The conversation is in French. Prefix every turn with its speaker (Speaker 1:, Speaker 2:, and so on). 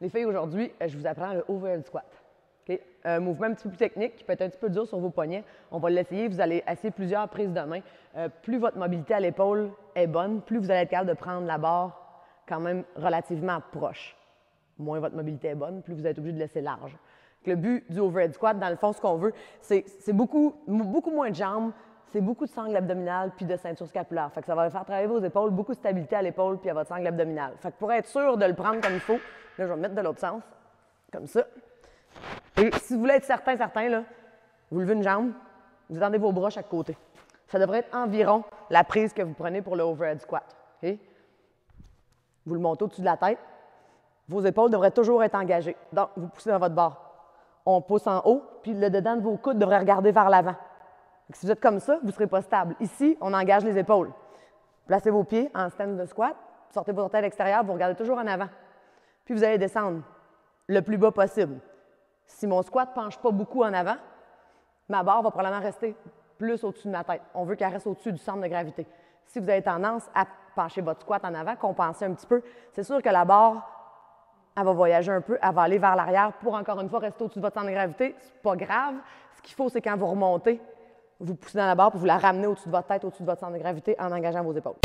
Speaker 1: Les filles, aujourd'hui, je vous apprends le overhead squat. Okay? Un mouvement un petit peu plus technique qui peut être un petit peu dur sur vos poignets. On va l'essayer. Vous allez essayer plusieurs prises de main. Plus votre mobilité à l'épaule est bonne, plus vous allez être capable de prendre la barre quand même relativement proche. Moins votre mobilité est bonne, plus vous êtes obligé de laisser large. Le but du overhead squat, dans le fond, ce qu'on veut, c'est beaucoup moins de jambes, c'est beaucoup de sangle abdominale puis de ceinture scapulaire. Fait que ça va faire travailler vos épaules, beaucoup de stabilité à l'épaule puis à votre sangle abdominale. Fait que pour être sûr de le prendre comme il faut, là, je vais me mettre de l'autre sens, comme ça. Et si vous voulez être certain, là, vous levez une jambe, vous étendez vos bras chaque côté. Ça devrait être environ la prise que vous prenez pour le overhead squat. Okay? Vous le montez au-dessus de la tête. Vos épaules devraient toujours être engagées. Donc, vous poussez dans votre barre. On pousse en haut, puis le dedans de vos coudes devrait regarder vers l'avant. Si vous êtes comme ça, vous ne serez pas stable. Ici, on engage les épaules. Placez vos pieds en stand de squat, sortez vos orteils à l'extérieur, vous regardez toujours en avant. Puis vous allez descendre le plus bas possible. Si mon squat ne penche pas beaucoup en avant, ma barre va probablement rester plus au-dessus de ma tête. On veut qu'elle reste au-dessus du centre de gravité. Si vous avez tendance à pencher votre squat en avant, compenser un petit peu, c'est sûr que la barre, elle va voyager un peu, elle va aller vers l'arrière pour encore une fois rester au-dessus de votre centre de gravité. C'est pas grave. Ce qu'il faut, c'est quand vous remontez, vous poussez dans la barre pour vous la ramener au-dessus de votre tête, au-dessus de votre centre de gravité en engageant vos épaules.